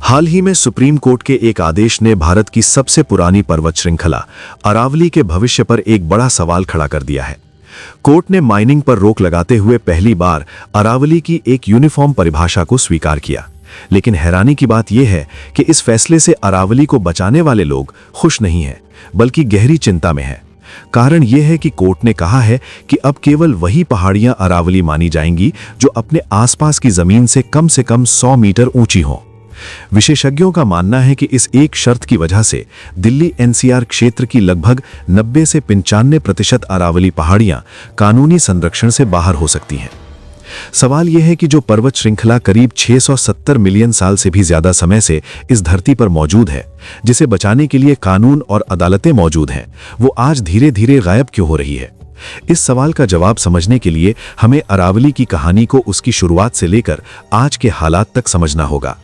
हाल ही में supreme court के एक आदेश ने भारत की सबसे पुरानी पर्वत श्रृंखला अरावली के भविष्य पर एक बड़ा सवाल खड़ा कर दिया है। कोर्ट ने माइनिंग पर रोक लगाते हुए पहली बार अरावली की एक यूनिफॉर्म परिभाषा को स्वीकार किया। लेकिन हैरानी की बात यह है कि इस फैसले से अरावली को बचाने वाले लोग खुश नहीं हैं, बल्कि गहरी चिंता में हैं। कारण यह है कि कोर्ट ने कहा है कि अब केवल वही पहाड़ियां अरावली मानी जाएंगी जो अपने आसपास की जमीन से कम 100 मीटर ऊंची हों। विशेषज्ञों का मानना है कि इस एक शर्त की वजह से दिल्ली एनसीआर क्षेत्र की लगभग 90 से 95% अरावली पहाड़ियां कानूनी संरक्षण से बाहर हो सकती हैं। सवाल यह है कि जो पर्वत श्रृंखला करीब 670 मिलियन साल से भी ज्यादा समय से इस धरती पर मौजूद है, जिसे बचाने के लिए कानून और अदालतें मौजूद हैं, वो आज धीरे धीरे गायब क्यों हो रही है? इस सवाल का जवाब समझने के लिए हमें अरावली की कहानी को उसकी शुरुआत से लेकर आज के हालात तक समझना होगा।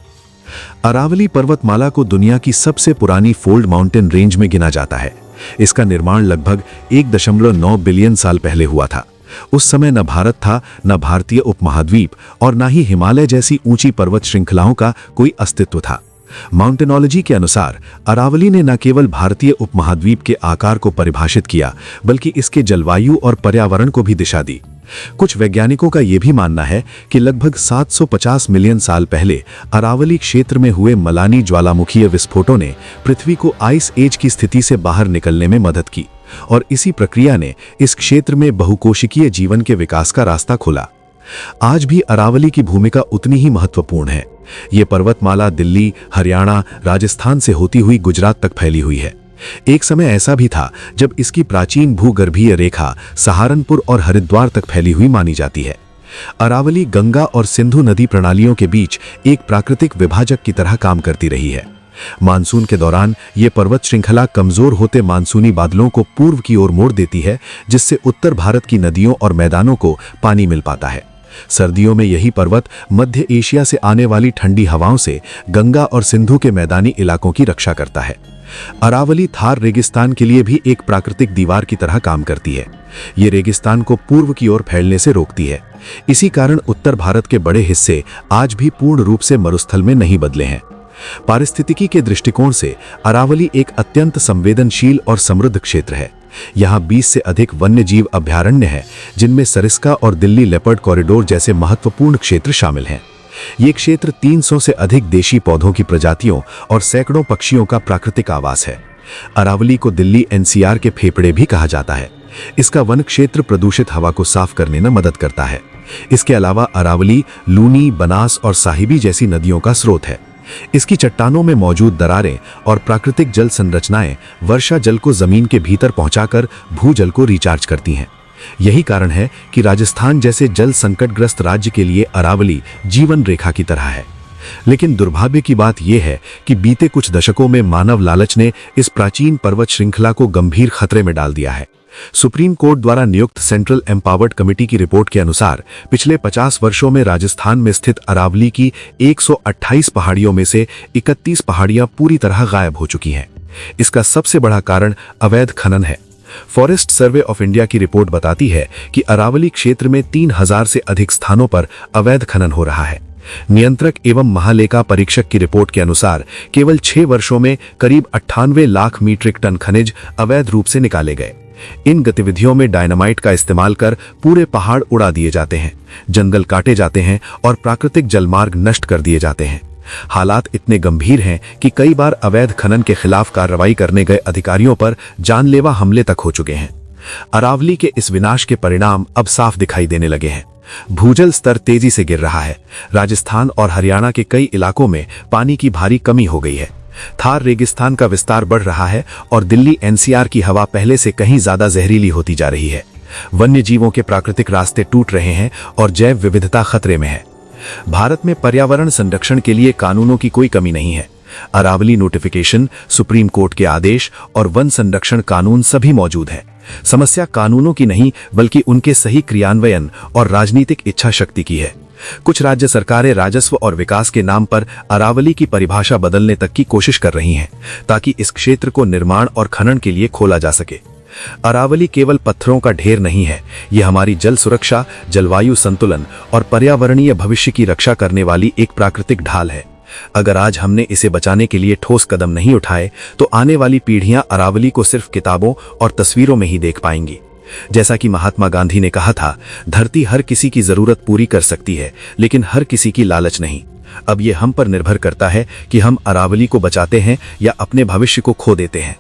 अरावली पर्वतमाला को दुनिया की सबसे पुरानी फोल्ड माउंटेन रेंज में गिना जाता है। इसका निर्माण लगभग 1.9 बिलियन साल पहले हुआ था। उस समय न भारत था, न भारतीय उपमहाद्वीप और न ही हिमालय जैसी ऊंची पर्वत श्रृंखलाओं का कोई अस्तित्व था। माउंटेनोलॉजी के अनुसार अरावली ने न केवल भारतीय उपमहाद्वीप के आकार को परिभाषित किया, बल्कि इसके जलवायु और पर्यावरण को भी दिशा दी। कुछ वैज्ञानिकों का यह भी मानना है कि लगभग 750 मिलियन साल पहले अरावली क्षेत्र में हुए मलानी ज्वालामुखीय विस्फोटों ने पृथ्वी को आइस एज की स्थिति से बाहर निकलने में मदद की, और इसी प्रक्रिया ने इस क्षेत्र में बहुकोशिकीय जीवन के विकास का रास्ता खोला। आज भी अरावली की भूमिका उतनी ही महत्वपूर्ण है। ये पर्वतमाला दिल्ली, हरियाणा, राजस्थान से होती हुई गुजरात तक फैली हुई है। एक समय ऐसा भी था जब इसकी प्राचीन भूगर्भीय रेखा सहारनपुर और हरिद्वार तक फैली हुई मानी जाती है। अरावली गंगा और सिंधु नदी प्रणालियों के बीच एक प्राकृतिक विभाजक की तरह काम करती रही है। मानसून के दौरान ये पर्वत श्रृंखला कमजोर होते मानसूनी बादलों को पूर्व की ओर मोड़ देती है, जिससे उत्तर भारत की नदियों और मैदानों को पानी मिल पाता है। सर्दियों में यही पर्वत मध्य एशिया से आने वाली ठंडी हवाओं से गंगा और सिंधु के मैदानी इलाकों की रक्षा करता है। अरावली थार रेगिस्तान के लिए भी एक प्राकृतिक दीवार की तरह काम करती है। ये रेगिस्तान को पूर्व की ओर फैलने से रोकती है। इसी कारण उत्तर भारत के बड़े हिस्से आज भी पूर्ण रूप से मरुस्थल में नहीं बदले हैं। पारिस्थितिकी के दृष्टिकोण से अरावली एक अत्यंत संवेदनशील और समृद्ध क्षेत्र है। यहाँ 20 से अधिक वन्य जीव अभयारण्य हैं, जिनमें सरिस्का और दिल्ली लेपर्ड कॉरिडोर जैसे महत्वपूर्ण क्षेत्र शामिल हैं। ये क्षेत्र 300 से अधिक देशी पौधों की प्रजातियों और सैकड़ों पक्षियों का प्राकृतिक आवास है। अरावली को दिल्ली एनसीआर के फेफड़े भी कहा जाता है। इसका वन क्षेत्र प्रदूषित हवा को साफ करने में मदद करता है। इसके अलावा अरावली लूनी, बनास और साहिबी जैसी नदियों का स्रोत है। इसकी चट्टानों में मौजूद दरारें और प्राकृतिक जल संरचनाएं वर्षा जल को जमीन के भीतर पहुंचाकर भूजल को रिचार्ज करती हैं। यही कारण है कि राजस्थान जैसे जल संकटग्रस्त राज्य के लिए अरावली जीवन रेखा की तरह है। लेकिन दुर्भाग्य की बात यह है कि बीते कुछ दशकों में मानव लालच ने इस प्राचीन पर्वत श्रृंखला को गंभीर खतरे में डाल दिया है। सुप्रीम कोर्ट द्वारा नियुक्त सेंट्रल एम्पावर्ड कमेटी की रिपोर्ट के अनुसार पिछले 50 वर्षों में राजस्थान में स्थित अरावली की 128 पहाड़ियों में से 31 पहाड़ियां पूरी तरह गायब हो चुकी हैं। इसका सबसे बड़ा कारण अवैध खनन है। फॉरेस्ट सर्वे ऑफ इंडिया की रिपोर्ट बताती है कि अरावली क्षेत्र में 3000 से अधिक स्थानों पर अवैध खनन हो रहा है। नियंत्रक एवं महालेखा परीक्षक की रिपोर्ट के अनुसार केवल 6 वर्षों में करीब 98 लाख मीट्रिक टन खनिज अवैध रूप से निकाले गए। इन गतिविधियों में डायनामाइट का इस्तेमाल कर पूरे पहाड़ उड़ा दिए जाते हैं, जंगल काटे जाते हैं और प्राकृतिक जलमार्ग नष्ट कर दिए जाते हैं। हालात इतने गंभीर हैं कि कई बार अवैध खनन के खिलाफ कार्रवाई करने गए अधिकारियों पर जानलेवा हमले तक हो चुके हैं। अरावली के इस विनाश के परिणाम अब साफ दिखाई देने लगे हैं। भूजल स्तर तेजी से गिर रहा है। राजस्थान और हरियाणा के कई इलाकों में पानी की भारी कमी हो गई है। थार रेगिस्तान का विस्तार बढ़ रहा है और दिल्ली एनसीआर की हवा पहले से कहीं ज्यादा जहरीली होती जा रही है। वन्य जीवों के प्राकृतिक रास्ते टूट रहे हैं और जैव विविधता खतरे में है। भारत में पर्यावरण संरक्षण के लिए कानूनों की कोई कमी नहीं है। अरावली नोटिफिकेशन, सुप्रीम कोर्ट के आदेश और वन संरक्षण कानून सभी मौजूद हैं। समस्या कानूनों की नहीं, बल्कि उनके सही क्रियान्वयन और राजनीतिक इच्छा शक्ति की है। कुछ राज्य सरकारें राजस्व और विकास के नाम पर अरावली की परिभाषा बदलने तक की कोशिश कर रही हैं, ताकि इस क्षेत्र को निर्माण और खनन के लिए खोला जा सके। अरावली केवल पत्थरों का ढेर नहीं है, यह हमारी जल सुरक्षा, जलवायु संतुलन और पर्यावरणीय भविष्य की रक्षा करने वाली एक प्राकृतिक ढाल है। अगर आज हमने इसे बचाने के लिए ठोस कदम नहीं उठाए तो आने वाली पीढ़ियां अरावली को सिर्फ किताबों और तस्वीरों में ही देख पाएंगी। जैसा कि महात्मा गांधी ने कहा था, धरती हर किसी की जरूरत पूरी कर सकती है, लेकिन हर किसी की लालच नहीं। अब ये हम पर निर्भर करता है कि हम अरावली को बचाते हैं या अपने भविष्य को खो देते हैं।